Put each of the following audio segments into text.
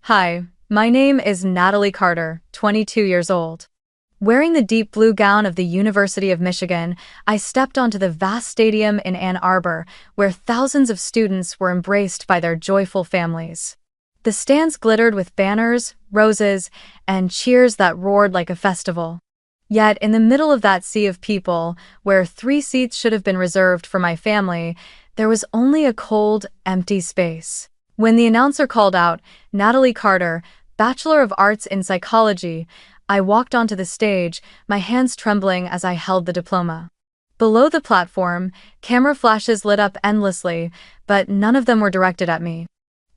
Hi, my name is Natalie Carter, 22 years old. Wearing the deep blue gown of the University of Michigan, I stepped onto the vast stadium in Ann Arbor, where thousands of students were embraced by their joyful families. The stands glittered with banners, roses, and cheers that roared like a festival. Yet, in the middle of that sea of people, where 3 seats should have been reserved for my family, there was only a cold, empty space. When the announcer called out, "Natalie Carter, Bachelor of Arts in Psychology," I walked onto the stage, my hands trembling as I held the diploma. Below the platform, camera flashes lit up endlessly, but none of them were directed at me.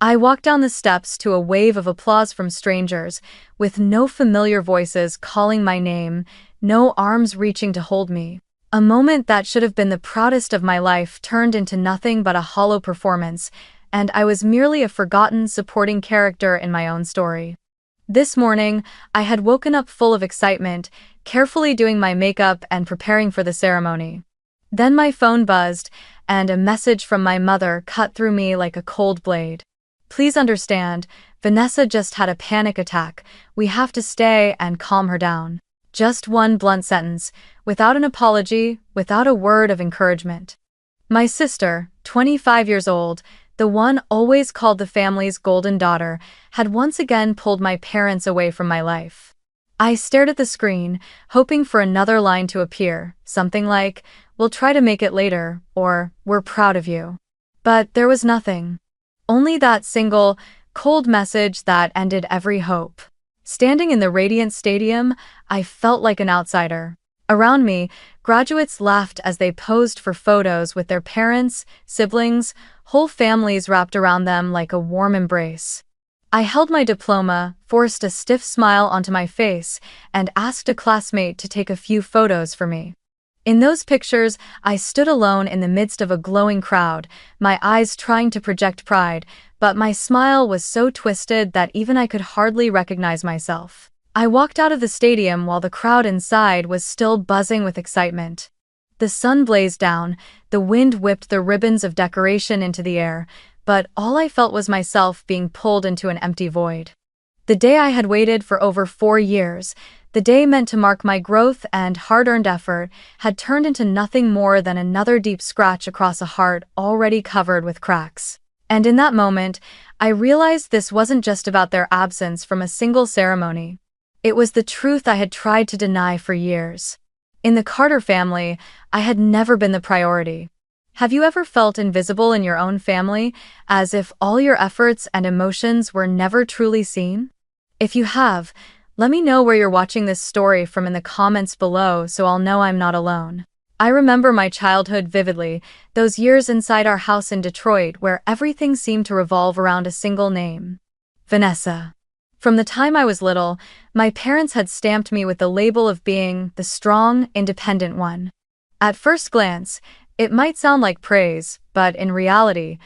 I walked down the steps to a wave of applause from strangers, with no familiar voices calling my name, no arms reaching to hold me. A moment that should have been the proudest of my life turned into nothing but a hollow performance, and I was merely a forgotten supporting character in my own story. This morning, I had woken up full of excitement, carefully doing my makeup and preparing for the ceremony. Then my phone buzzed, and a message from my mother cut through me like a cold blade. "Please understand, Vanessa just had a panic attack. We have to stay and calm her down." Just one blunt sentence, without an apology, without a word of encouragement. My sister, 25 years old, the one always called the family's golden daughter, had once again pulled my parents away from my life. I stared at the screen, hoping for another line to appear, something like, "We'll try to make it later," or "We're proud of you." But there was nothing. Only that single, cold message that ended every hope. Standing in the radiant stadium, I felt like an outsider. Around me, graduates laughed as they posed for photos with their parents, siblings, whole families wrapped around them like a warm embrace. I held my diploma, forced a stiff smile onto my face, and asked a classmate to take a few photos for me. In those pictures, I stood alone in the midst of a glowing crowd, my eyes trying to project pride, but my smile was so twisted that even I could hardly recognize myself. I walked out of the stadium while the crowd inside was still buzzing with excitement. The sun blazed down, the wind whipped the ribbons of decoration into the air, but all I felt was myself being pulled into an empty void. The day I had waited for over 4 years, the day meant to mark my growth and hard-earned effort, had turned into nothing more than another deep scratch across a heart already covered with cracks. And in that moment, I realized this wasn't just about their absence from a single ceremony. It was the truth I had tried to deny for years. In the Carter family, I had never been the priority. Have you ever felt invisible in your own family, as if all your efforts and emotions were never truly seen? If you have, let me know where you're watching this story from in the comments below so I'll know I'm not alone. I remember my childhood vividly, those years inside our house in Detroit where everything seemed to revolve around a single name: Vanessa. From the time I was little, my parents had stamped me with the label of being the strong, independent one. At first glance, it might sound like praise, but in reality,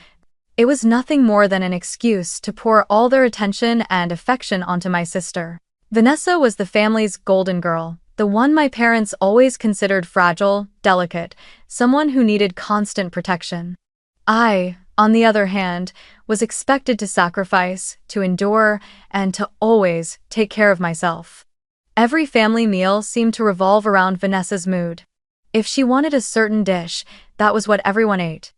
it was nothing more than an excuse to pour all their attention and affection onto my sister. Vanessa was the family's golden girl, the one my parents always considered fragile, delicate, someone who needed constant protection. I, on the other hand, was expected to sacrifice, to endure, and to always take care of myself. Every family meal seemed to revolve around Vanessa's mood. If she wanted a certain dish, that was what everyone ate.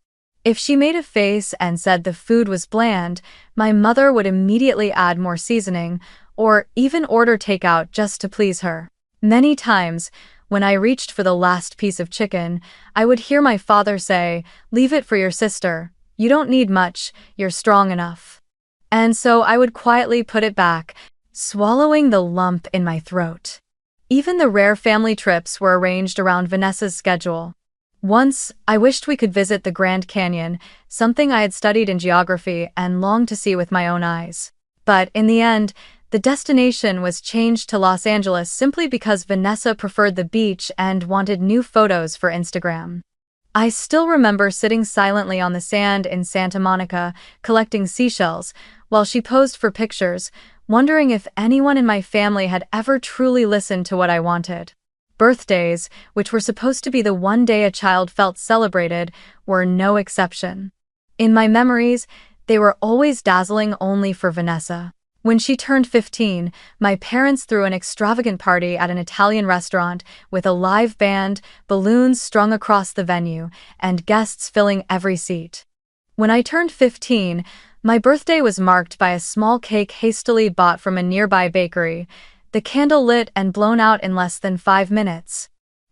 If she made a face and said the food was bland, my mother would immediately add more seasoning, or even order takeout just to please her. Many times, when I reached for the last piece of chicken, I would hear my father say, "Leave it for your sister. You don't need much, you're strong enough." And so I would quietly put it back, swallowing the lump in my throat. Even the rare family trips were arranged around Vanessa's schedule. Once, I wished we could visit the Grand Canyon, something I had studied in geography and longed to see with my own eyes. But in the end, the destination was changed to Los Angeles simply because Vanessa preferred the beach and wanted new photos for Instagram. I still remember sitting silently on the sand in Santa Monica, collecting seashells, while she posed for pictures, wondering if anyone in my family had ever truly listened to what I wanted. Birthdays, which were supposed to be the one day a child felt celebrated, were no exception. In my memories, they were always dazzling only for Vanessa. When she turned 15, my parents threw an extravagant party at an Italian restaurant with a live band, balloons strung across the venue, and guests filling every seat. When I turned 15, my birthday was marked by a small cake hastily bought from a nearby bakery, the candle lit and blown out in less than 5 minutes.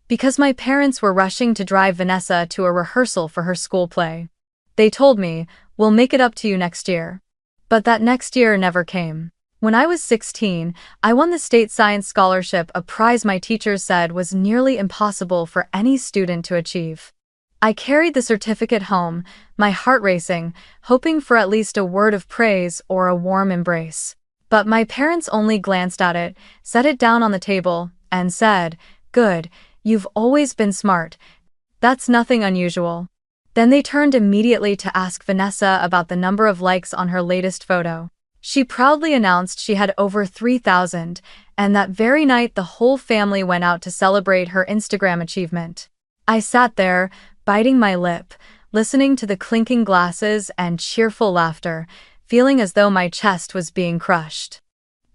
Because my parents were rushing to drive Vanessa to a rehearsal for her school play. They told me, "We'll make it up to you next year." But that next year never came. When I was 16, I won the state science scholarship, a prize my teachers said was nearly impossible for any student to achieve. I carried the certificate home, my heart racing, hoping for at least a word of praise or a warm embrace. But my parents only glanced at it, set it down on the table, and said, "Good, you've always been smart. That's nothing unusual." Then they turned immediately to ask Vanessa about the number of likes on her latest photo. She proudly announced she had over 3,000, and that very night the whole family went out to celebrate her Instagram achievement. I sat there, biting my lip, listening to the clinking glasses and cheerful laughter, feeling as though my chest was being crushed.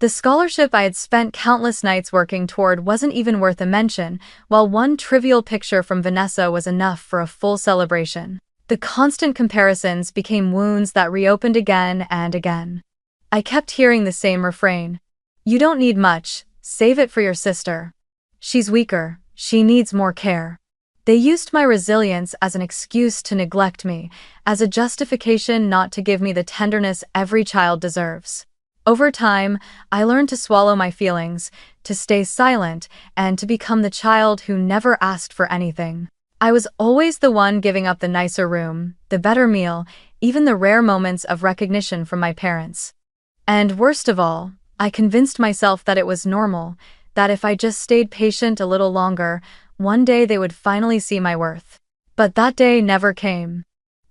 The scholarship I had spent countless nights working toward wasn't even worth a mention, while one trivial picture from Vanessa was enough for a full celebration. The constant comparisons became wounds that reopened again and again. I kept hearing the same refrain. "You don't need much, save it for your sister. She's weaker, she needs more care." They used my resilience as an excuse to neglect me, as a justification not to give me the tenderness every child deserves. Over time, I learned to swallow my feelings, to stay silent, and to become the child who never asked for anything. I was always the one giving up the nicer room, the better meal, even the rare moments of recognition from my parents. And worst of all, I convinced myself that it was normal, that if I just stayed patient a little longer, one day they would finally see my worth. But that day never came.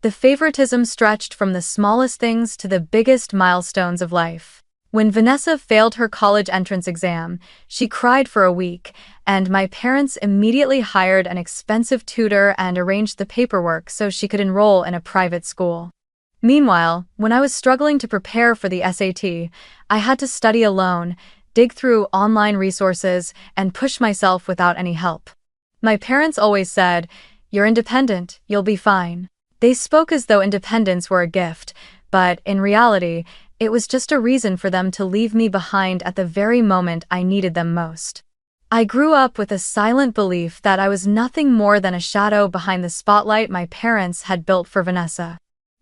The favoritism stretched from the smallest things to the biggest milestones of life. When Vanessa failed her college entrance exam, she cried for a week, and my parents immediately hired an expensive tutor and arranged the paperwork so she could enroll in a private school. Meanwhile, when I was struggling to prepare for the SAT, I had to study alone, dig through online resources, and push myself without any help. My parents always said, "You're independent, you'll be fine." They spoke as though independence were a gift, but in reality, it was just a reason for them to leave me behind at the very moment I needed them most. I grew up with a silent belief that I was nothing more than a shadow behind the spotlight my parents had built for Vanessa.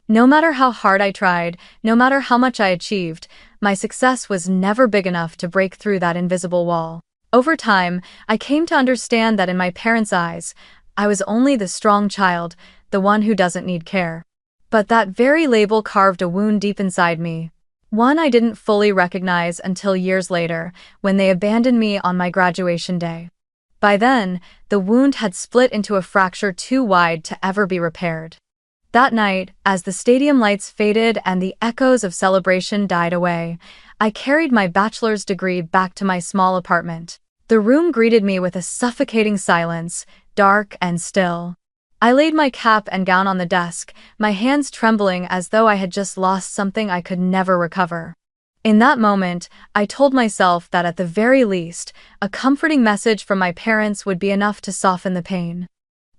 No matter how hard I tried, no matter how much I achieved, my success was never big enough to break through that invisible wall. Over time, I came to understand that in my parents' eyes, I was only the strong child, the one who doesn't need care. But that very label carved a wound deep inside me. One I didn't fully recognize until years later, when they abandoned me on my graduation day. By then, the wound had split into a fracture too wide to ever be repaired. That night, as the stadium lights faded and the echoes of celebration died away, I carried my bachelor's degree back to my small apartment. The room greeted me with a suffocating silence, dark and still. I laid my cap and gown on the desk, my hands trembling as though I had just lost something I could never recover. In that moment, I told myself that at the very least, a comforting message from my parents would be enough to soften the pain.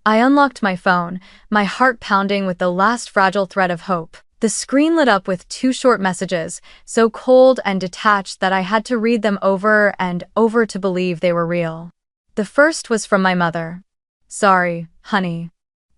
I unlocked my phone, my heart pounding with the last fragile thread of hope. The screen lit up with 2 short messages, so cold and detached that I had to read them over and over to believe they were real. The first was from my mother. "Sorry, honey.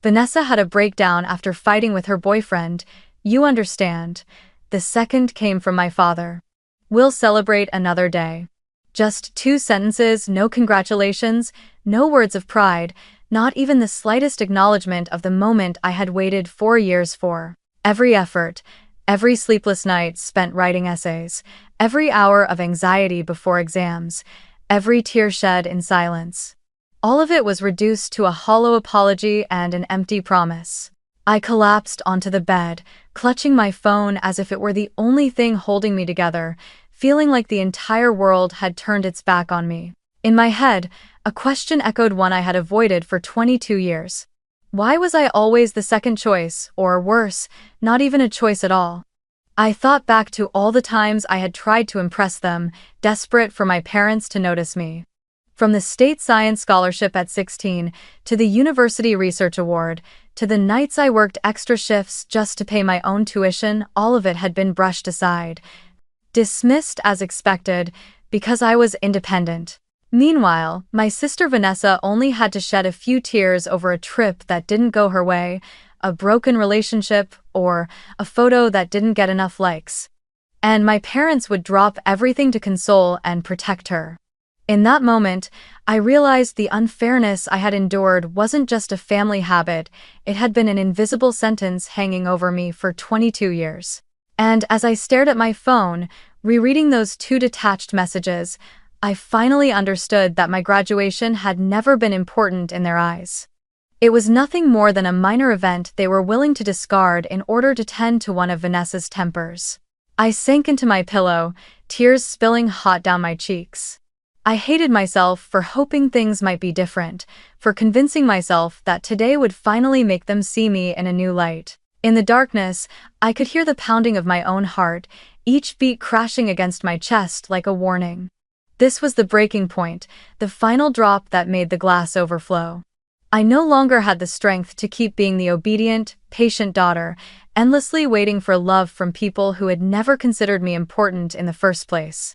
Vanessa had a breakdown after fighting with her boyfriend. You understand." The second came from my father. "We'll celebrate another day." Just 2 sentences, no congratulations, no words of pride, not even the slightest acknowledgement of the moment I had waited 4 years for. Every effort, every sleepless night spent writing essays, every hour of anxiety before exams, every tear shed in silence. All of it was reduced to a hollow apology and an empty promise. I collapsed onto the bed, clutching my phone as if it were the only thing holding me together, feeling like the entire world had turned its back on me. In my head, a question echoed one I had avoided for 22 years. Why was I always the second choice, or worse, not even a choice at all? I thought back to all the times I had tried to impress them, desperate for my parents to notice me. From the state science scholarship at 16, to the university research award, to the nights I worked extra shifts just to pay my own tuition, all of it had been brushed aside, dismissed as expected, because I was independent. Meanwhile, my sister Vanessa only had to shed a few tears over a trip that didn't go her way, a broken relationship, or a photo that didn't get enough likes. And my parents would drop everything to console and protect her. In that moment, I realized the unfairness I had endured wasn't just a family habit, it had been an invisible sentence hanging over me for 22 years. And as I stared at my phone, rereading those two detached messages, I finally understood that my graduation had never been important in their eyes. It was nothing more than a minor event they were willing to discard in order to tend to one of Vanessa's tempers. I sank into my pillow, tears spilling hot down my cheeks. I hated myself for hoping things might be different, for convincing myself that today would finally make them see me in a new light. In the darkness, I could hear the pounding of my own heart, each beat crashing against my chest like a warning. This was the breaking point, the final drop that made the glass overflow. I no longer had the strength to keep being the obedient, patient daughter, endlessly waiting for love from people who had never considered me important in the first place.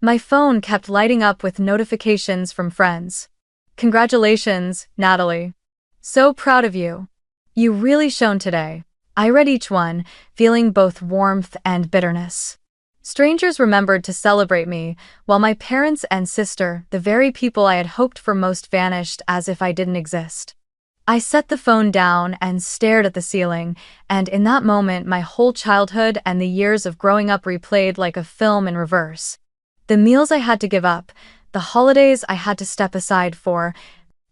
My phone kept lighting up with notifications from friends. "Congratulations, Natalie. So proud of you. You really shone today." I read each one, feeling both warmth and bitterness. Strangers remembered to celebrate me, while my parents and sister, the very people I had hoped for most, vanished as if I didn't exist. I set the phone down and stared at the ceiling, and in that moment my whole childhood and the years of growing up replayed like a film in reverse. The meals I had to give up, the holidays I had to step aside for,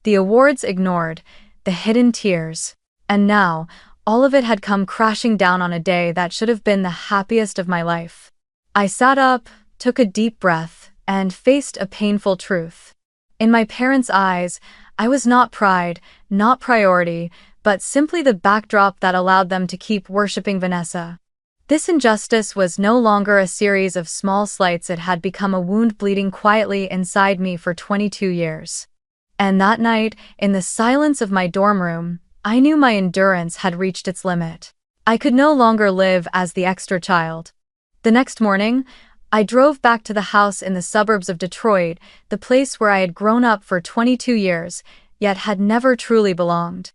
the awards ignored, the hidden tears. And now, all of it had come crashing down on a day that should have been the happiest of my life. I sat up, took a deep breath, and faced a painful truth. In my parents' eyes, I was not pride, not priority, but simply the backdrop that allowed them to keep worshipping Vanessa. This injustice was no longer a series of small slights, it had become a wound bleeding quietly inside me for 22 years. And that night, in the silence of my dorm room, I knew my endurance had reached its limit. I could no longer live as the extra child. The next morning, I drove back to the house in the suburbs of Detroit, the place where I had grown up for 22 years, yet had never truly belonged.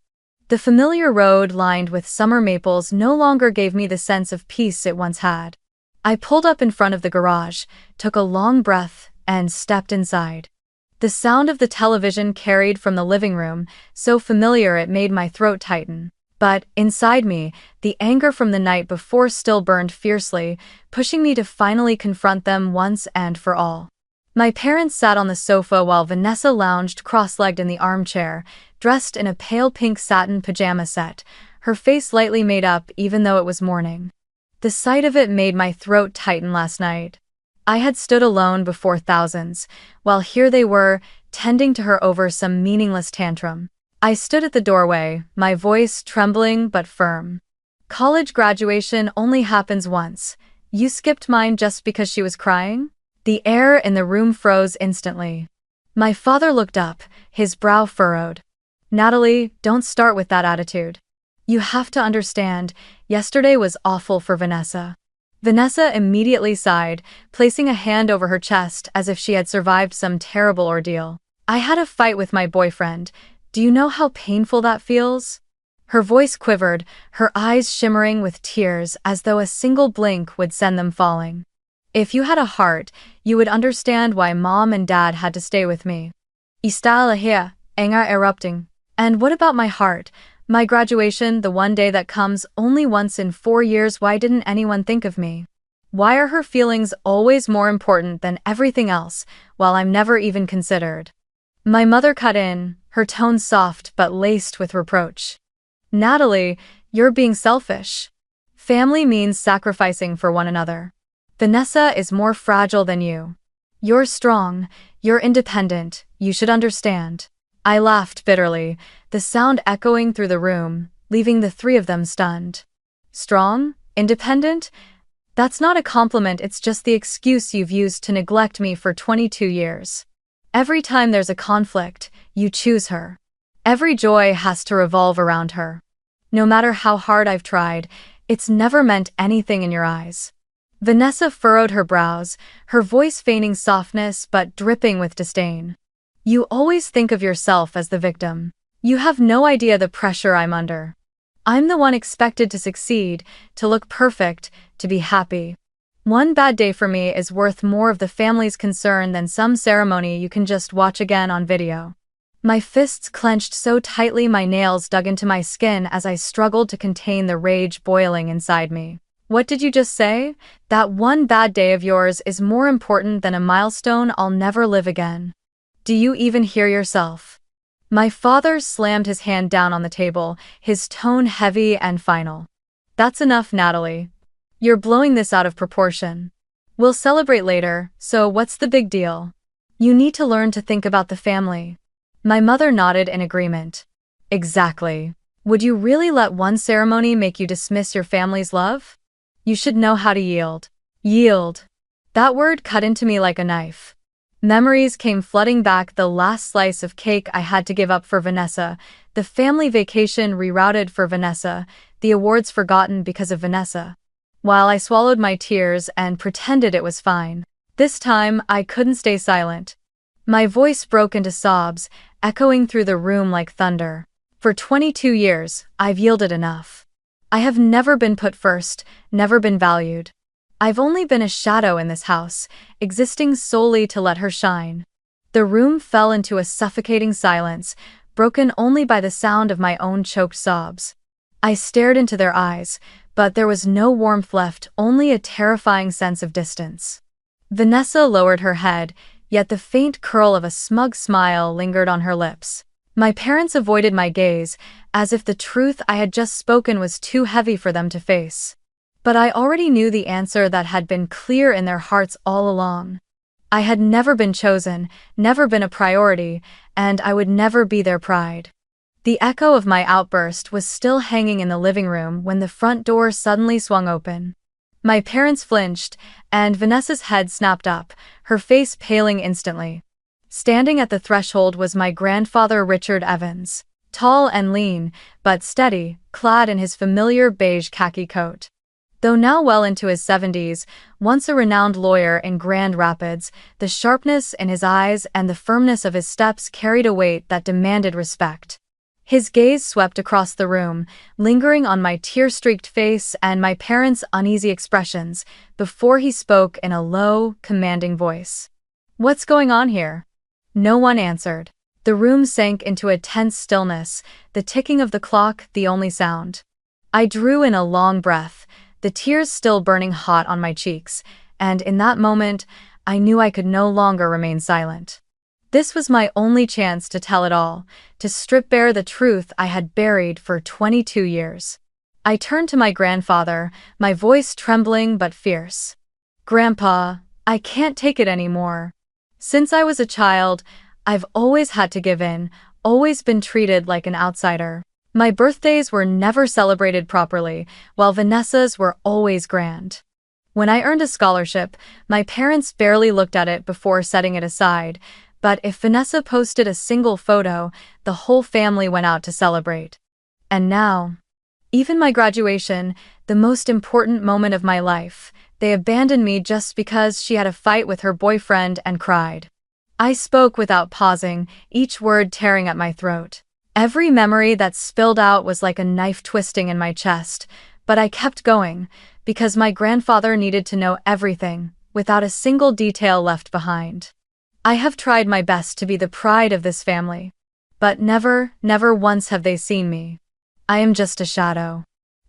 The familiar road lined with summer maples no longer gave me the sense of peace it once had. I pulled up in front of the garage, took a long breath, and stepped inside. The sound of the television carried from the living room, so familiar it made my throat tighten. But, inside me, the anger from the night before still burned fiercely, pushing me to finally confront them once and for all. My parents sat on the sofa while Vanessa lounged cross-legged in the armchair, dressed in a pale pink satin pajama set, her face lightly made up even though it was morning. The sight of it made my throat tighten last night. I had stood alone before thousands, while here they were, tending to her over some meaningless tantrum. I stood at the doorway, my voice trembling but firm. "College graduation only happens once. You skipped mine just because she was crying?" The air in the room froze instantly. My father looked up, his brow furrowed. "Natalie, don't start with that attitude. You have to understand, yesterday was awful for Vanessa." Vanessa immediately sighed, placing a hand over her chest as if she had survived some terrible ordeal. "I had a fight with my boyfriend. Do you know how painful that feels?" Her voice quivered, her eyes shimmering with tears as though a single blink would send them falling. "If you had a heart, you would understand why Mom and Dad had to stay with me." Istala here, anger erupting. "And what about my heart? My graduation, the one day that comes only once in 4 years, why didn't anyone think of me? Why are her feelings always more important than everything else, while I'm never even considered?" My mother cut in, her tone soft but laced with reproach. "Natalie, you're being selfish. Family means sacrificing for one another. Vanessa is more fragile than you. You're strong, you're independent, you should understand." I laughed bitterly, the sound echoing through the room, leaving the three of them stunned. "Strong? Independent? That's not a compliment, it's just the excuse you've used to neglect me for 22 years. Every time there's a conflict, you choose her. Every joy has to revolve around her. No matter how hard I've tried, it's never meant anything in your eyes. Vanessa furrowed her brows, her voice feigning softness but dripping with disdain. You always think of yourself as the victim. You have no idea the pressure I'm under. I'm the one expected to succeed, to look perfect, to be happy. One bad day for me is worth more of the family's concern than some ceremony you can just watch again on video. My fists clenched so tightly my nails dug into my skin as I struggled to contain the rage boiling inside me. What did you just say? That one bad day of yours is more important than a milestone I'll never live again. Do you even hear yourself? My father slammed his hand down on the table, his tone heavy and final. That's enough, Natalie. You're blowing this out of proportion. We'll celebrate later, so what's the big deal? You need to learn to think about the family. My mother nodded in agreement. Exactly. Would you really let one ceremony make you dismiss your family's love? You should know how to yield. Yield. That word cut into me like a knife. Memories came flooding back, the last slice of cake I had to give up for Vanessa, the family vacation rerouted for Vanessa, the awards forgotten because of Vanessa. While I swallowed my tears and pretended it was fine, this time I couldn't stay silent. My voice broke into sobs, echoing through the room like thunder. For 22 years, I've yielded enough. I have never been put first, never been valued. I've only been a shadow in this house, existing solely to let her shine. The room fell into a suffocating silence, broken only by the sound of my own choked sobs. I stared into their eyes, but there was no warmth left, only a terrifying sense of distance. Vanessa lowered her head, yet the faint curl of a smug smile lingered on her lips. My parents avoided my gaze, as if the truth I had just spoken was too heavy for them to face. But I already knew the answer that had been clear in their hearts all along. I had never been chosen, never been a priority, and I would never be their pride. The echo of my outburst was still hanging in the living room when the front door suddenly swung open. My parents flinched, and Vanessa's head snapped up, her face paling instantly. Standing at the threshold was my grandfather Richard Evans, tall and lean, but steady, clad in his familiar beige khaki coat. Though now well into his 70s, once a renowned lawyer in Grand Rapids, the sharpness in his eyes and the firmness of his steps carried a weight that demanded respect. His gaze swept across the room, lingering on my tear-streaked face and my parents' uneasy expressions, before he spoke in a low, commanding voice. "What's going on here?" No one answered. The room sank into a tense stillness, the ticking of the clock the only sound. I drew in a long breath, the tears still burning hot on my cheeks, and in that moment, I knew I could no longer remain silent. This was my only chance to tell it all, to strip bare the truth I had buried for 22 years. I turned to my grandfather, my voice trembling but fierce. "Grandpa, I can't take it anymore. Since I was a child, I've always had to give in, always been treated like an outsider. My birthdays were never celebrated properly, while Vanessa's were always grand. When I earned a scholarship, my parents barely looked at it before setting it aside, but if Vanessa posted a single photo, the whole family went out to celebrate. And now, even my graduation, the most important moment of my life, they abandoned me just because she had a fight with her boyfriend and cried." I spoke without pausing, each word tearing at my throat. Every memory that spilled out was like a knife twisting in my chest, but I kept going, because my grandfather needed to know everything, without a single detail left behind. I have tried my best to be the pride of this family, but never once have they seen me. I am just a shadow.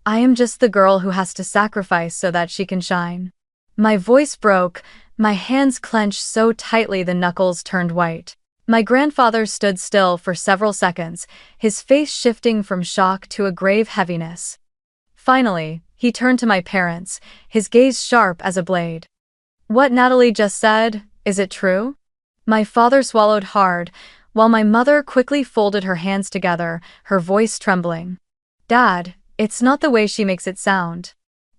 I am just the girl who has to sacrifice so that she can shine. My voice broke, my hands clenched so tightly the knuckles turned white. My grandfather stood still for several seconds, his face shifting from shock to a grave heaviness. Finally, he turned to my parents, his gaze sharp as a blade. "What Natalie just said, is it true?" My father swallowed hard, while my mother quickly folded her hands together, her voice trembling. "Dad, it's not the way she makes it sound.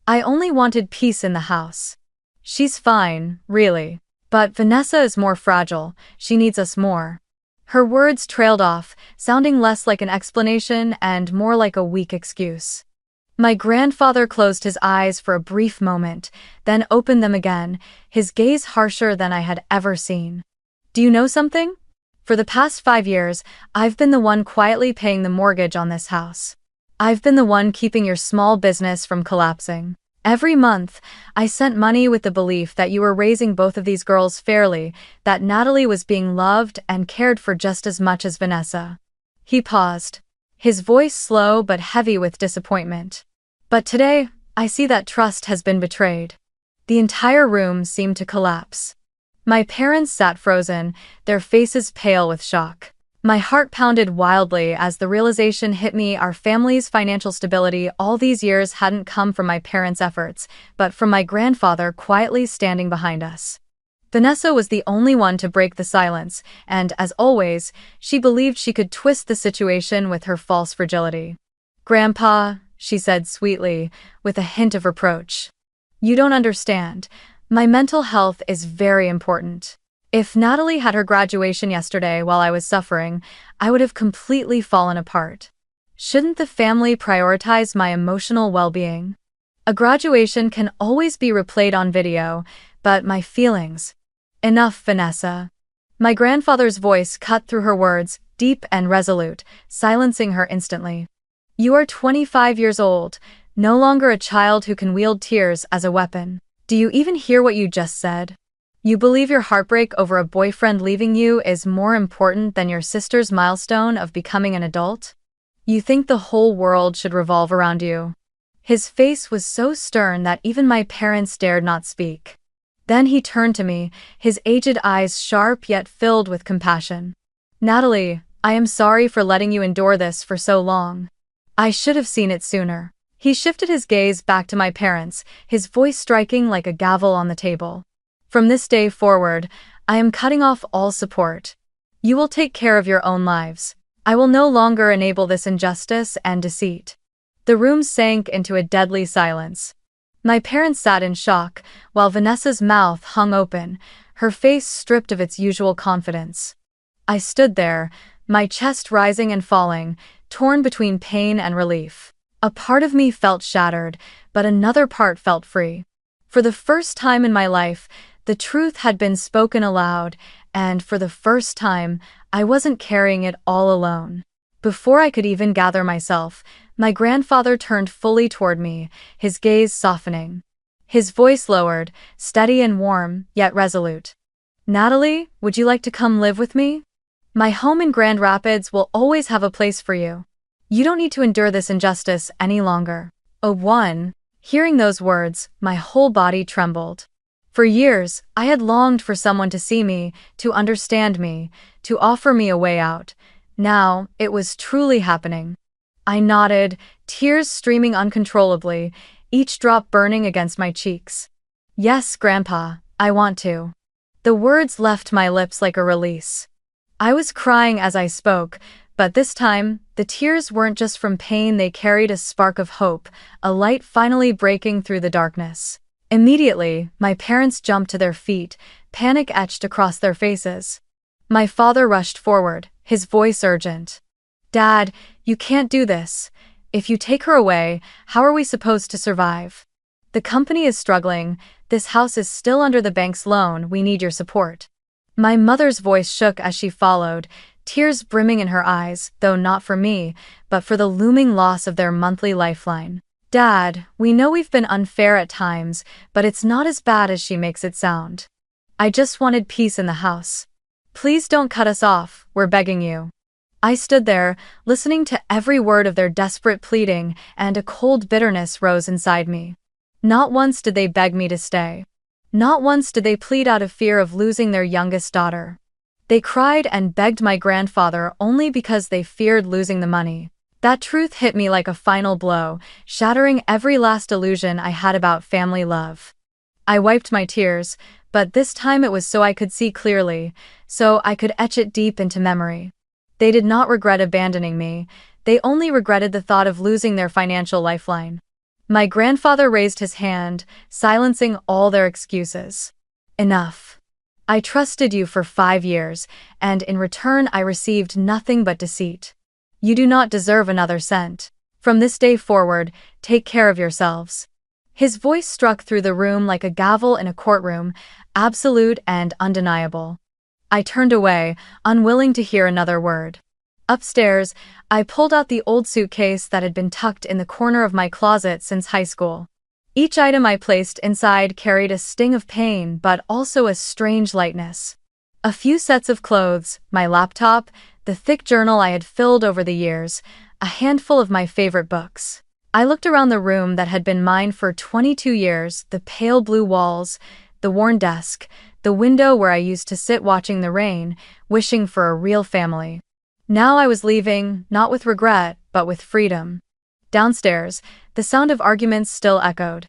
I only wanted peace in the house. She's fine, really. But Vanessa is more fragile, she needs us more. Her words trailed off, sounding less like an explanation and more like a weak excuse. My grandfather closed his eyes for a brief moment, then opened them again, his gaze harsher than I had ever seen. Do you know something? For the past 5 years, I've been the one quietly paying the mortgage on this house. I've been the one keeping your small business from collapsing. Every month, I sent money with the belief that you were raising both of these girls fairly, that Natalie was being loved and cared for just as much as Vanessa. He paused, his voice slow but heavy with disappointment. But today, I see that trust has been betrayed. The entire room seemed to collapse. My parents sat frozen, their faces pale with shock. My heart pounded wildly as the realization hit me our family's financial stability all these years hadn't come from my parents' efforts, but from my grandfather quietly standing behind us. Vanessa was the only one to break the silence, and, as always, she believed she could twist the situation with her false fragility. "Grandpa," she said sweetly, with a hint of reproach. "You don't understand. My mental health is very important. If Natalie had her graduation yesterday while I was suffering, I would have completely fallen apart. Shouldn't the family prioritize my emotional well-being? A graduation can always be replayed on video, but my feelings... Enough, Vanessa." My grandfather's voice cut through her words, deep and resolute, silencing her instantly. "You are 25 years old, no longer a child who can wield tears as a weapon. Do you even hear what you just said? You believe your heartbreak over a boyfriend leaving you is more important than your sister's milestone of becoming an adult? You think the whole world should revolve around you." His face was so stern that even my parents dared not speak. Then he turned to me, his aged eyes sharp yet filled with compassion. "Natalie, I am sorry for letting you endure this for so long. I should have seen it sooner." He shifted his gaze back to my parents, his voice striking like a gavel on the table. "From this day forward, I am cutting off all support. You will take care of your own lives. I will no longer enable this injustice and deceit." The room sank into a deadly silence. My parents sat in shock, while Vanessa's mouth hung open, her face stripped of its usual confidence. I stood there, my chest rising and falling, torn between pain and relief. A part of me felt shattered, but another part felt free. For the first time in my life, the truth had been spoken aloud, and for the first time, I wasn't carrying it all alone. Before I could even gather myself, my grandfather turned fully toward me, his gaze softening. His voice lowered, steady and warm, yet resolute. "Natalie, would you like to come live with me? My home in Grand Rapids will always have a place for you. You don't need to endure this injustice any longer." Oh, one. Hearing those words, my whole body trembled. For years, I had longed for someone to see me, to understand me, to offer me a way out. Now, it was truly happening. I nodded, tears streaming uncontrollably, each drop burning against my cheeks. "Yes, Grandpa, I want to." The words left my lips like a release. I was crying as I spoke, but this time, the tears weren't just from pain, they carried a spark of hope, a light finally breaking through the darkness. Immediately, my parents jumped to their feet, panic etched across their faces. My father rushed forward, his voice urgent. "Dad, you can't do this. If you take her away, how are we supposed to survive? The company is struggling, this house is still under the bank's loan, we need your support." My mother's voice shook as she followed, tears brimming in her eyes, though not for me, but for the looming loss of their monthly lifeline. "Dad, we know we've been unfair at times, but it's not as bad as she makes it sound. I just wanted peace in the house. Please don't cut us off, we're begging you." I stood there, listening to every word of their desperate pleading, and a cold bitterness rose inside me. Not once did they beg me to stay. Not once did they plead out of fear of losing their youngest daughter. They cried and begged my grandfather only because they feared losing the money. That truth hit me like a final blow, shattering every last illusion I had about family love. I wiped my tears, but this time it was so I could see clearly, so I could etch it deep into memory. They did not regret abandoning me, they only regretted the thought of losing their financial lifeline. My grandfather raised his hand, silencing all their excuses. Enough. I trusted you for 5 years, and in return I received nothing but deceit. You do not deserve another cent. From this day forward, take care of yourselves. His voice struck through the room like a gavel in a courtroom, absolute and undeniable. I turned away, unwilling to hear another word. Upstairs, I pulled out the old suitcase that had been tucked in the corner of my closet since high school. Each item I placed inside carried a sting of pain but also a strange lightness. A few sets of clothes, my laptop, the thick journal I had filled over the years, a handful of my favorite books. I looked around the room that had been mine for 22 years, the pale blue walls, the worn desk, the window where I used to sit watching the rain, wishing for a real family. Now I was leaving, not with regret, but with freedom. Downstairs, the sound of arguments still echoed.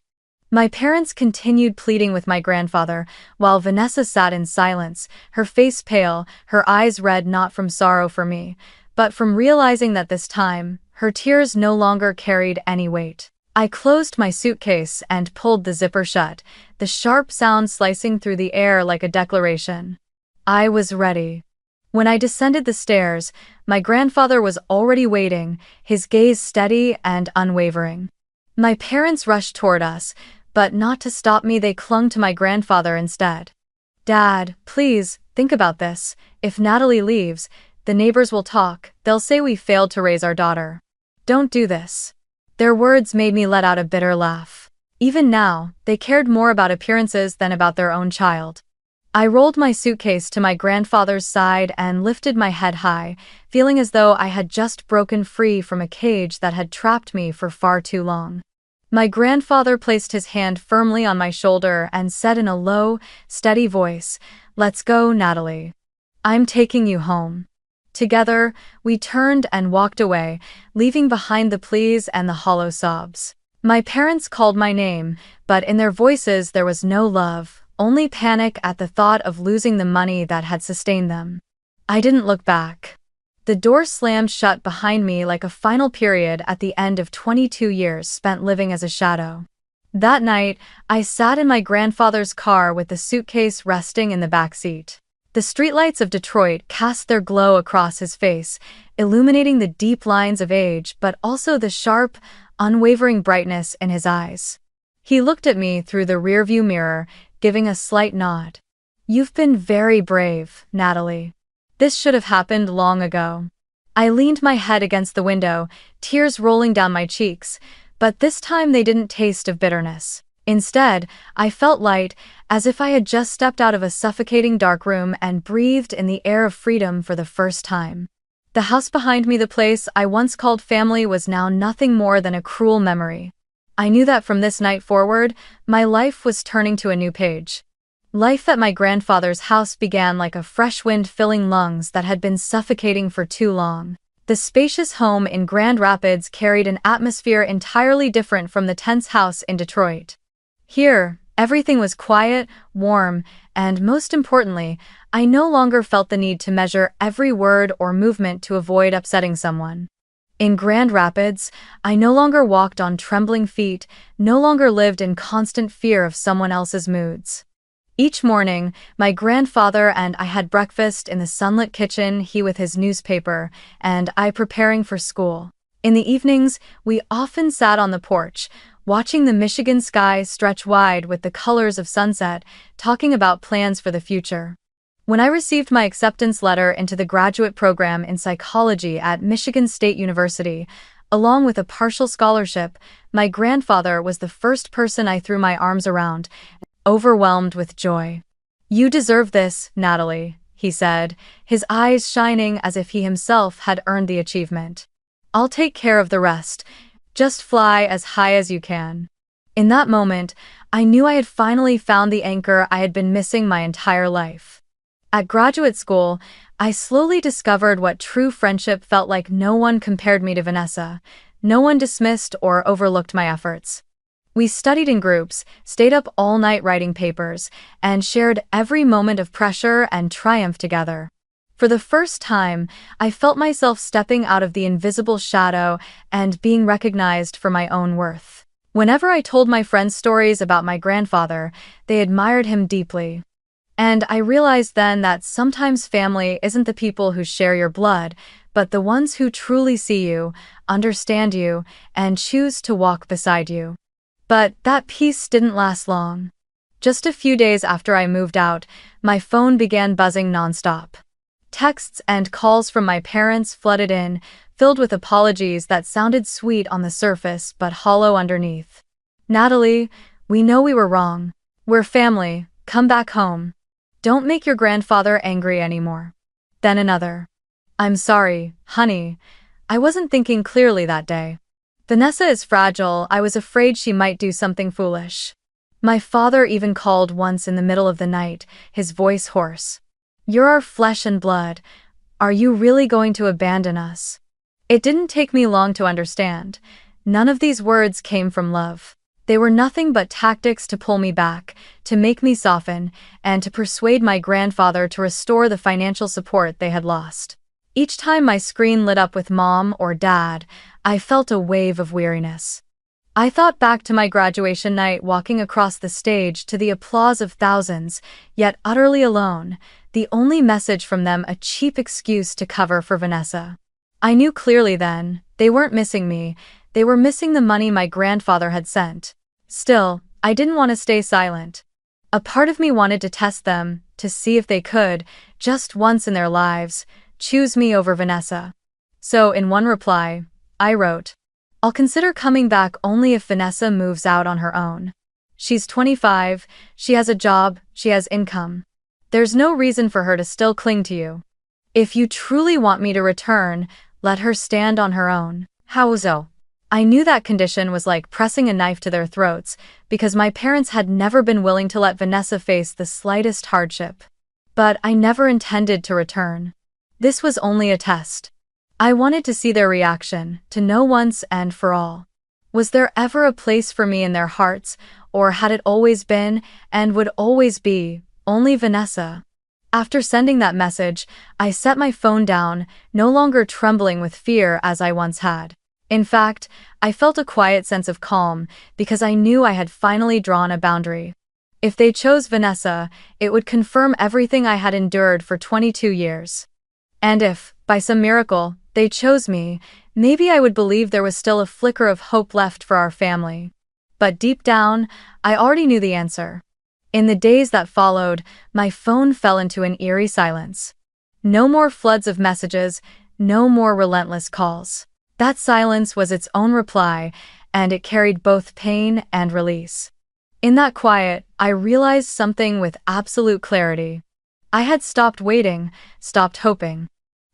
My parents continued pleading with my grandfather, while Vanessa sat in silence, her face pale, her eyes red not from sorrow for me, but from realizing that this time, her tears no longer carried any weight. I closed my suitcase and pulled the zipper shut, the sharp sound slicing through the air like a declaration. I was ready. When I descended the stairs, my grandfather was already waiting, his gaze steady and unwavering. My parents rushed toward us, but not to stop me, they clung to my grandfather instead. Dad, please, think about this. If Natalie leaves, the neighbors will talk, they'll say we failed to raise our daughter. Don't do this. Their words made me let out a bitter laugh. Even now, they cared more about appearances than about their own child. I rolled my suitcase to my grandfather's side and lifted my head high, feeling as though I had just broken free from a cage that had trapped me for far too long. My grandfather placed his hand firmly on my shoulder and said in a low, steady voice, "Let's go, Natalie. I'm taking you home." Together, we turned and walked away, leaving behind the pleas and the hollow sobs. My parents called my name, but in their voices there was no love, only panic at the thought of losing the money that had sustained them. I didn't look back. The door slammed shut behind me like a final period at the end of 22 years spent living as a shadow. That night, I sat in my grandfather's car with the suitcase resting in the back seat. The streetlights of Detroit cast their glow across his face, illuminating the deep lines of age but also the sharp, unwavering brightness in his eyes. He looked at me through the rearview mirror, giving a slight nod. "You've been very brave, Natalie. This should have happened long ago." I leaned my head against the window, tears rolling down my cheeks, but this time they didn't taste of bitterness. Instead, I felt light, as if I had just stepped out of a suffocating dark room and breathed in the air of freedom for the first time. The house behind me, the place I once called family, was now nothing more than a cruel memory. I knew that from this night forward, my life was turning to a new page. Life at my grandfather's house began like a fresh wind filling lungs that had been suffocating for too long. The spacious home in Grand Rapids carried an atmosphere entirely different from the tense house in Detroit. Here, everything was quiet, warm, and most importantly, I no longer felt the need to measure every word or movement to avoid upsetting someone. In Grand Rapids, I no longer walked on trembling feet, no longer lived in constant fear of someone else's moods. Each morning, my grandfather and I had breakfast in the sunlit kitchen, he with his newspaper, and I preparing for school. In the evenings, we often sat on the porch, watching the Michigan sky stretch wide with the colors of sunset, talking about plans for the future. When I received my acceptance letter into the graduate program in psychology at Michigan State University, along with a partial scholarship, my grandfather was the first person I threw my arms around, overwhelmed with joy. "You deserve this, Natalie," he said, his eyes shining as if he himself had earned the achievement. "I'll take care of the rest. Just fly as high as you can." In that moment, I knew I had finally found the anchor I had been missing my entire life. At graduate school, I slowly discovered what true friendship felt like. No one compared me to Vanessa. No one dismissed or overlooked my efforts. We studied in groups, stayed up all night writing papers, and shared every moment of pressure and triumph together. For the first time, I felt myself stepping out of the invisible shadow and being recognized for my own worth. Whenever I told my friends stories about my grandfather, they admired him deeply. And I realized then that sometimes family isn't the people who share your blood, but the ones who truly see you, understand you, and choose to walk beside you. But that peace didn't last long. Just a few days after I moved out, my phone began buzzing nonstop. Texts and calls from my parents flooded in, filled with apologies that sounded sweet on the surface but hollow underneath. "Natalie, we know we were wrong. We're family, come back home. Don't make your grandfather angry anymore." Then another. "I'm sorry, honey. I wasn't thinking clearly that day. Vanessa is fragile. I was afraid she might do something foolish." My father even called once in the middle of the night, his voice hoarse. "You're our flesh and blood. Are you really going to abandon us?" It didn't take me long to understand. None of these words came from love. They were nothing but tactics to pull me back, to make me soften, and to persuade my grandfather to restore the financial support they had lost. Each time my screen lit up with mom or dad, I felt a wave of weariness. I thought back to my graduation night, walking across the stage to the applause of thousands, yet utterly alone, the only message from them a cheap excuse to cover for Vanessa. I knew clearly then, they weren't missing me, they were missing the money my grandfather had sent. Still, I didn't want to stay silent. A part of me wanted to test them, to see if they could, just once in their lives, choose me over Vanessa. So in one reply, I wrote, "I'll consider coming back only if Vanessa moves out on her own. She's 25, she has a job, she has income. There's no reason for her to still cling to you. If you truly want me to return, let her stand on her own." How so? I knew that condition was like pressing a knife to their throats, because my parents had never been willing to let Vanessa face the slightest hardship. But I never intended to return. This was only a test. I wanted to see their reaction, to know once and for all. Was there ever a place for me in their hearts, or had it always been, and would always be, only Vanessa? After sending that message, I set my phone down, no longer trembling with fear as I once had. In fact, I felt a quiet sense of calm, because I knew I had finally drawn a boundary. If they chose Vanessa, it would confirm everything I had endured for 22 years. And if, by some miracle, they chose me, maybe I would believe there was still a flicker of hope left for our family. But deep down, I already knew the answer. In the days that followed, my phone fell into an eerie silence. No more floods of messages, no more relentless calls. That silence was its own reply, and it carried both pain and release. In that quiet, I realized something with absolute clarity. I had stopped waiting, stopped hoping.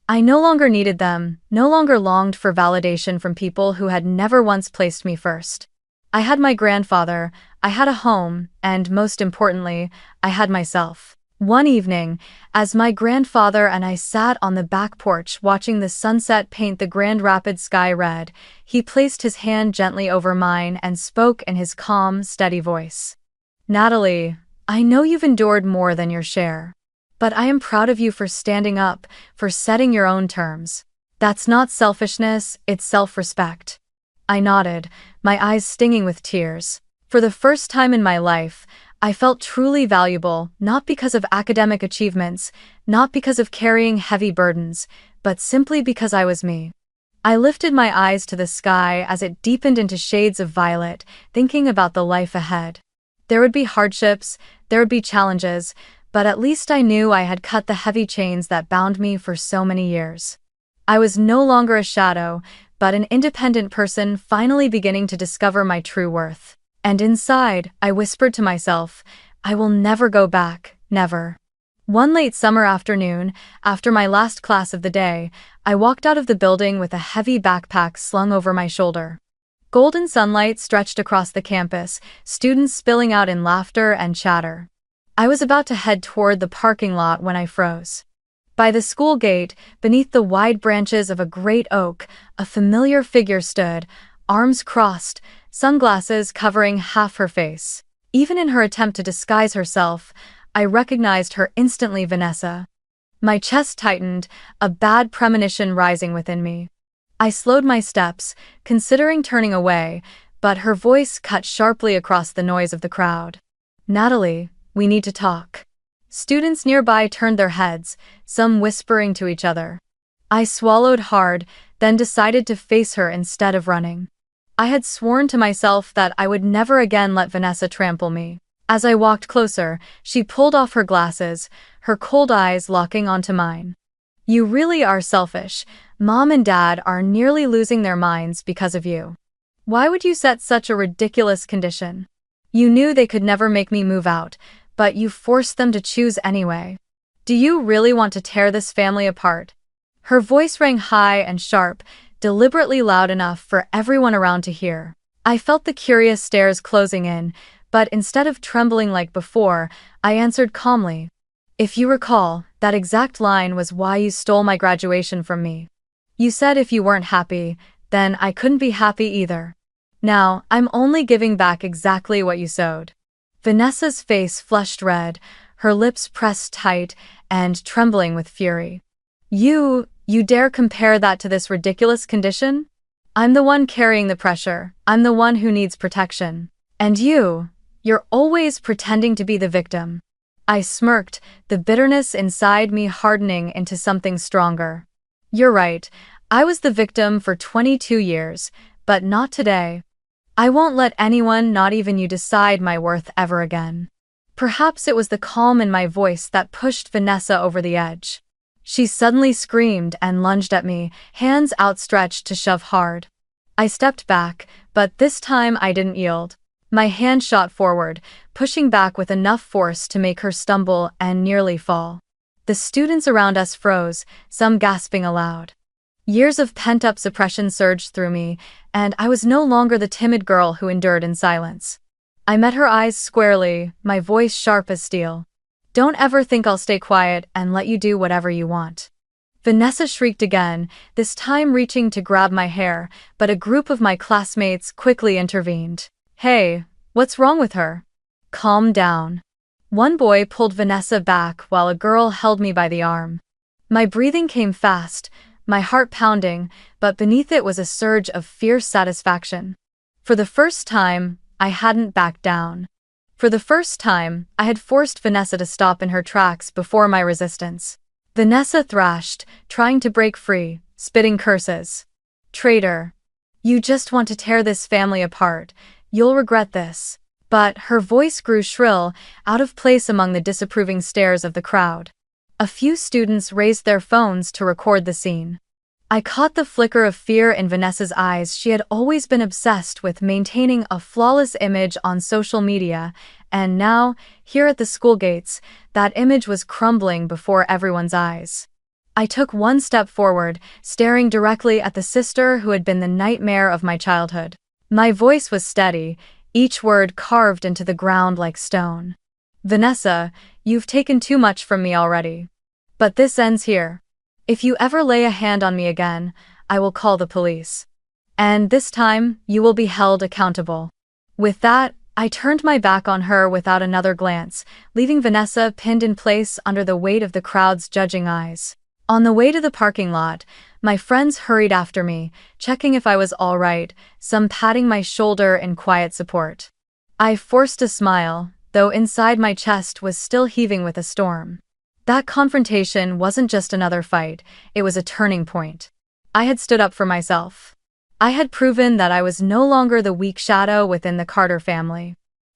I no longer needed them, no longer longed for validation from people who had never once placed me first. I had my grandfather, I had a home, and most importantly, I had myself. One evening, as my grandfather and I sat on the back porch watching the sunset paint the Grand Rapids sky red, he placed his hand gently over mine and spoke in his calm, steady voice. "Natalie, I know you've endured more than your share. But I am proud of you for standing up, for setting your own terms. That's not selfishness, it's self-respect." I nodded, my eyes stinging with tears. For the first time in my life, I felt truly valuable, not because of academic achievements, not because of carrying heavy burdens, but simply because I was me. I lifted my eyes to the sky as it deepened into shades of violet, thinking about the life ahead. There would be hardships, there would be challenges, but at least I knew I had cut the heavy chains that bound me for so many years. I was no longer a shadow, but an independent person finally beginning to discover my true worth. And inside, I whispered to myself, I will never go back, never. One late summer afternoon, after my last class of the day, I walked out of the building with a heavy backpack slung over my shoulder. Golden sunlight stretched across the campus, students spilling out in laughter and chatter. I was about to head toward the parking lot when I froze. By the school gate, beneath the wide branches of a great oak, a familiar figure stood, arms crossed, sunglasses covering half her face. Even in her attempt to disguise herself, I recognized her instantly, Vanessa. My chest tightened, a bad premonition rising within me. I slowed my steps, considering turning away, but her voice cut sharply across the noise of the crowd. "Natalie, we need to talk." Students nearby turned their heads, some whispering to each other. I swallowed hard, then decided to face her instead of running. I had sworn to myself that I would never again let Vanessa trample me. As I walked closer, she pulled off her glasses, her cold eyes locking onto mine. "You really are selfish. Mom and Dad are nearly losing their minds because of you. Why would you set such a ridiculous condition? You knew they could never make me move out, but you forced them to choose anyway. Do you really want to tear this family apart?" Her voice rang high and sharp, deliberately loud enough for everyone around to hear. I felt the curious stares closing in, but instead of trembling like before, I answered calmly. "If you recall, that exact line was why you stole my graduation from me. You said if you weren't happy, then I couldn't be happy either. Now, I'm only giving back exactly what you sowed." Vanessa's face flushed red, her lips pressed tight and trembling with fury. You dare compare that to this ridiculous condition? I'm the one carrying the pressure. I'm the one who needs protection. And you're always pretending to be the victim." I smirked, the bitterness inside me hardening into something stronger. "You're right. I was the victim for 22 years, but not today. I won't let anyone, not even you, decide my worth ever again." Perhaps it was the calm in my voice that pushed Vanessa over the edge. She suddenly screamed and lunged at me, hands outstretched to shove hard. I stepped back, but this time I didn't yield. My hand shot forward, pushing back with enough force to make her stumble and nearly fall. The students around us froze, some gasping aloud. Years of pent-up suppression surged through me, and I was no longer the timid girl who endured in silence. I met her eyes squarely, my voice sharp as steel. "Don't ever think I'll stay quiet and let you do whatever you want." Vanessa shrieked again, this time reaching to grab my hair, but a group of my classmates quickly intervened. "Hey, what's wrong with her? Calm down." One boy pulled Vanessa back while a girl held me by the arm. My breathing came fast, my heart pounding, but beneath it was a surge of fierce satisfaction. For the first time, I hadn't backed down. For the first time, I had forced Vanessa to stop in her tracks before my resistance. Vanessa thrashed, trying to break free, spitting curses. "Traitor. You just want to tear this family apart. You'll regret this." But her voice grew shrill, out of place among the disapproving stares of the crowd. A few students raised their phones to record the scene. I caught the flicker of fear in Vanessa's eyes. She had always been obsessed with maintaining a flawless image on social media, and now, here at the school gates, that image was crumbling before everyone's eyes. I took one step forward, staring directly at the sister who had been the nightmare of my childhood. My voice was steady, each word carved into the ground like stone. "Vanessa, you've taken too much from me already. But this ends here. If you ever lay a hand on me again, I will call the police. And this time, you will be held accountable." With that, I turned my back on her without another glance, leaving Vanessa pinned in place under the weight of the crowd's judging eyes. On the way to the parking lot, my friends hurried after me, checking if I was all right, some patting my shoulder in quiet support. I forced a smile, though inside my chest was still heaving with a storm. That confrontation wasn't just another fight, it was a turning point. I had stood up for myself. I had proven that I was no longer the weak shadow within the Carter family.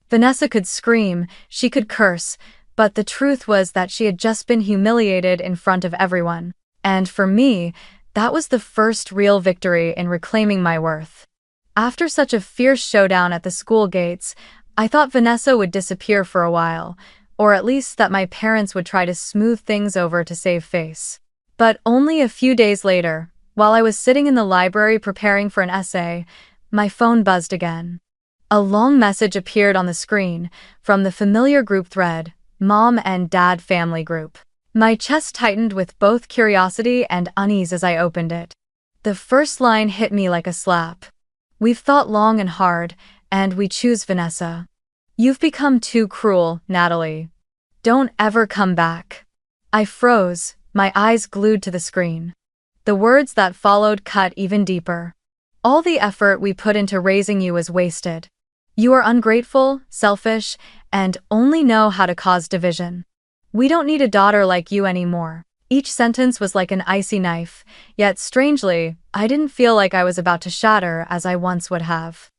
Vanessa could scream, she could curse, but the truth was that she had just been humiliated in front of everyone. And for me, that was the first real victory in reclaiming my worth. After such a fierce showdown at the school gates, I thought Vanessa would disappear for a while, or at least that my parents would try to smooth things over to save face. But only a few days later, while I was sitting in the library preparing for an essay, my phone buzzed again. A long message appeared on the screen, from the familiar group thread, Mom and Dad Family Group. My chest tightened with both curiosity and unease as I opened it. The first line hit me like a slap. "We've thought long and hard, and we choose Vanessa. You've become too cruel, Natalie. Don't ever come back." I froze, my eyes glued to the screen. The words that followed cut even deeper. All the effort we put into raising you is wasted. You are ungrateful, selfish, and only know how to cause division. We don't need a daughter like you anymore." Each sentence was like an icy knife, yet strangely, I didn't feel like I was about to shatter as I once would have.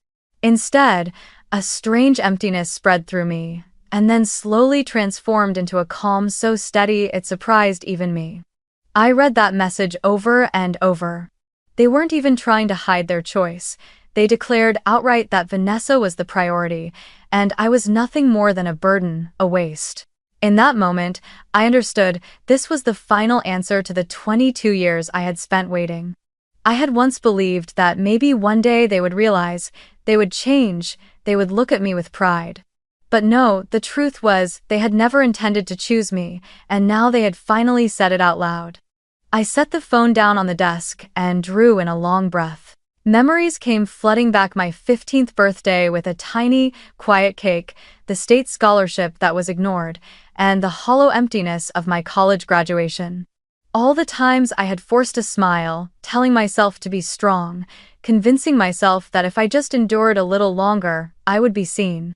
Instead, a strange emptiness spread through me, and then slowly transformed into a calm so steady it surprised even me. I read that message over and over. They weren't even trying to hide their choice. They declared outright that Vanessa was the priority, and I was nothing more than a burden, a waste. In that moment, I understood this was the final answer to the 22 years I had spent waiting. I had once believed that maybe one day they would realize, they would change, they would look at me with pride. But no, the truth was, they had never intended to choose me, and now they had finally said it out loud. I set the phone down on the desk and drew in a long breath. Memories came flooding back: my 15th birthday with a tiny, quiet cake, the state scholarship that was ignored, and the hollow emptiness of my college graduation. All the times I had forced a smile, telling myself to be strong, convincing myself that if I just endured a little longer, I would be seen.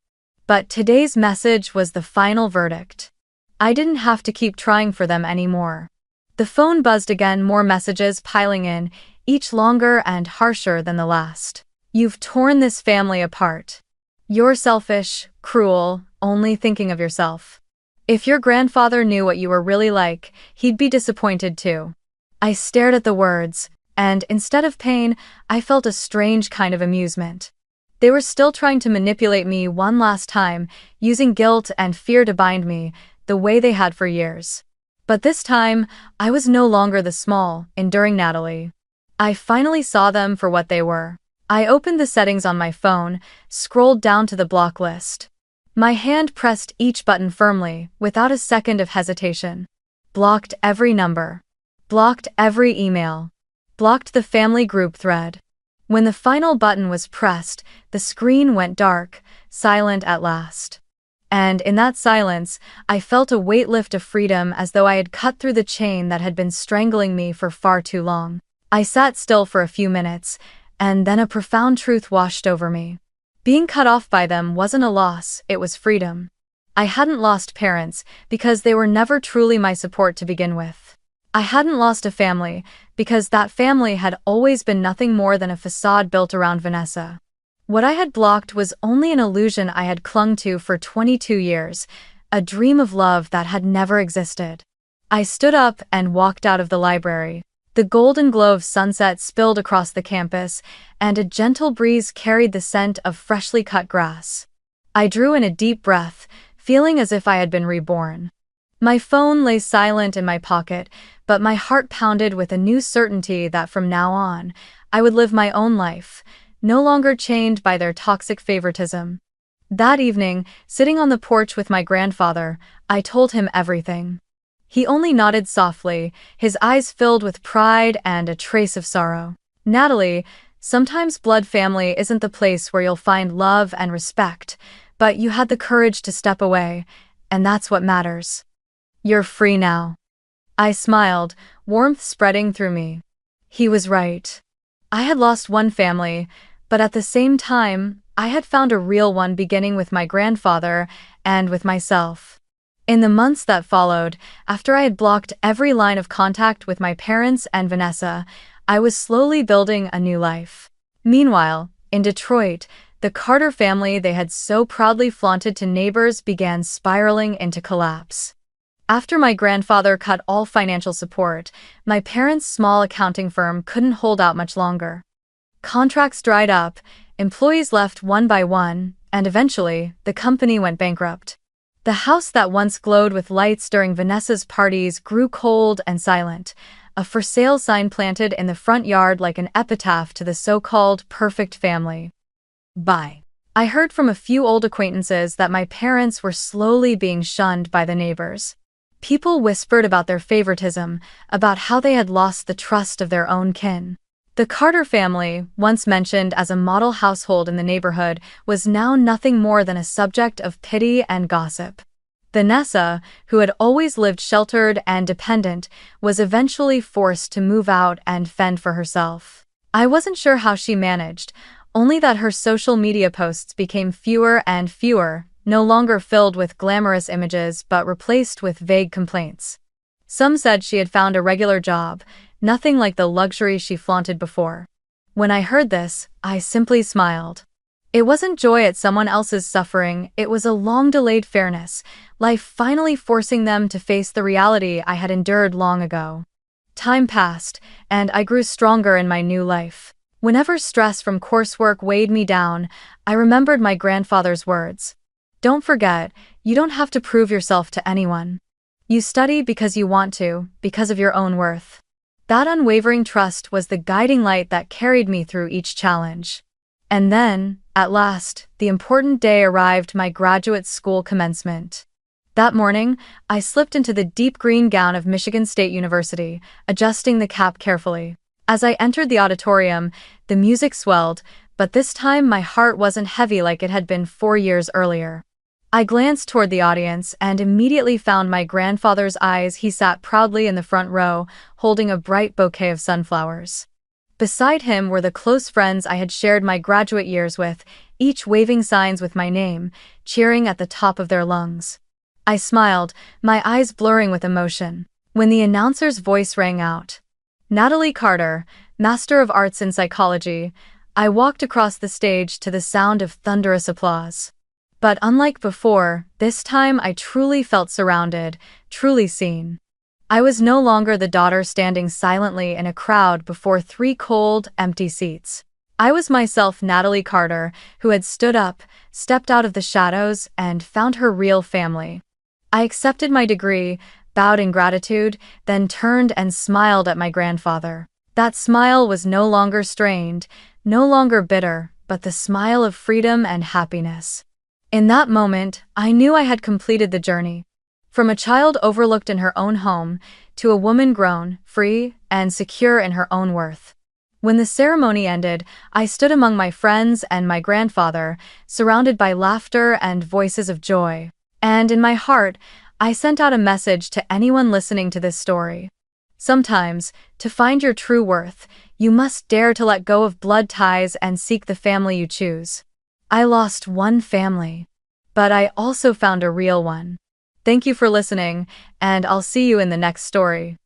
But today's message was the final verdict. I didn't have to keep trying for them anymore. The phone buzzed again, more messages piling in, each longer and harsher than the last. "You've torn this family apart. You're selfish, cruel, only thinking of yourself. If your grandfather knew what you were really like, he'd be disappointed too." I stared at the words, and instead of pain, I felt a strange kind of amusement. They were still trying to manipulate me one last time, using guilt and fear to bind me, the way they had for years. But this time, I was no longer the small, enduring Natalie. I finally saw them for what they were. I opened the settings on my phone, scrolled down to the block list. My hand pressed each button firmly, without a second of hesitation. Blocked every number. Blocked every email. Blocked the family group thread. When the final button was pressed, the screen went dark, silent at last. And in that silence, I felt a weight lift of freedom, as though I had cut through the chain that had been strangling me for far too long. I sat still for a few minutes, and then a profound truth washed over me. Being cut off by them wasn't a loss, it was freedom. I hadn't lost parents, because they were never truly my support to begin with. I hadn't lost a family, because that family had always been nothing more than a facade built around Vanessa. What I had blocked was only an illusion I had clung to for 22 years, a dream of love that had never existed. I stood up and walked out of the library. The golden glow of sunset spilled across the campus, and a gentle breeze carried the scent of freshly cut grass. I drew in a deep breath, feeling as if I had been reborn. My phone lay silent in my pocket, but my heart pounded with a new certainty that from now on, I would live my own life, no longer chained by their toxic favoritism. That evening, sitting on the porch with my grandfather, I told him everything. He only nodded softly, his eyes filled with pride and a trace of sorrow. "Natalie, sometimes blood family isn't the place where you'll find love and respect, but you had the courage to step away, and that's what matters. You're free now." I smiled, warmth spreading through me. He was right. I had lost one family, but at the same time, I had found a real one, beginning with my grandfather and with myself. In the months that followed, after I had blocked every line of contact with my parents and Vanessa, I was slowly building a new life. Meanwhile, in Detroit, the Carter family they had so proudly flaunted to neighbors began spiraling into collapse. After my grandfather cut all financial support, my parents' small accounting firm couldn't hold out much longer. Contracts dried up, employees left one by one, and eventually, the company went bankrupt. The house that once glowed with lights during Vanessa's parties grew cold and silent, a for sale sign planted in the front yard like an epitaph to the so-called perfect family. Bye. I heard from a few old acquaintances that my parents were slowly being shunned by the neighbors. People whispered about their favoritism, about how they had lost the trust of their own kin. The Carter family, once mentioned as a model household in the neighborhood, was now nothing more than a subject of pity and gossip. Vanessa, who had always lived sheltered and dependent, was eventually forced to move out and fend for herself. I wasn't sure how she managed, only that her social media posts became fewer and fewer, no longer filled with glamorous images but replaced with vague complaints. Some said she had found a regular job, nothing like the luxury she flaunted before. When I heard this, I simply smiled. It wasn't joy at someone else's suffering, it was a long-delayed fairness, life finally forcing them to face the reality I had endured long ago. Time passed, and I grew stronger in my new life. Whenever stress from coursework weighed me down, I remembered my grandfather's words. Don't forget, you don't have to prove yourself to anyone. You study because you want to, because of your own worth. That unwavering trust was the guiding light that carried me through each challenge. And then, at last, the important day arrived, my graduate school commencement. That morning, I slipped into the deep green gown of Michigan State University, adjusting the cap carefully. As I entered the auditorium, the music swelled, but this time my heart wasn't heavy like it had been 4 years earlier. I glanced toward the audience and immediately found my grandfather's eyes. He sat proudly in the front row, holding a bright bouquet of sunflowers. Beside him were the close friends I had shared my graduate years with, each waving signs with my name, cheering at the top of their lungs. I smiled, my eyes blurring with emotion, when the announcer's voice rang out. Natalie Carter, Master of Arts in Psychology. I walked across the stage to the sound of thunderous applause. But unlike before, this time I truly felt surrounded, truly seen. I was no longer the daughter standing silently in a crowd before 3 cold, empty seats. I was myself, Natalie Carter, who had stood up, stepped out of the shadows, and found her real family. I accepted my degree, bowed in gratitude, then turned and smiled at my grandfather. That smile was no longer strained, no longer bitter, but the smile of freedom and happiness. In that moment, I knew I had completed the journey. From a child overlooked in her own home, to a woman grown, free, and secure in her own worth. When the ceremony ended, I stood among my friends and my grandfather, surrounded by laughter and voices of joy. And in my heart, I sent out a message to anyone listening to this story. Sometimes, to find your true worth, you must dare to let go of blood ties and seek the family you choose. I lost one family, but I also found a real one. Thank you for listening, and I'll see you in the next story.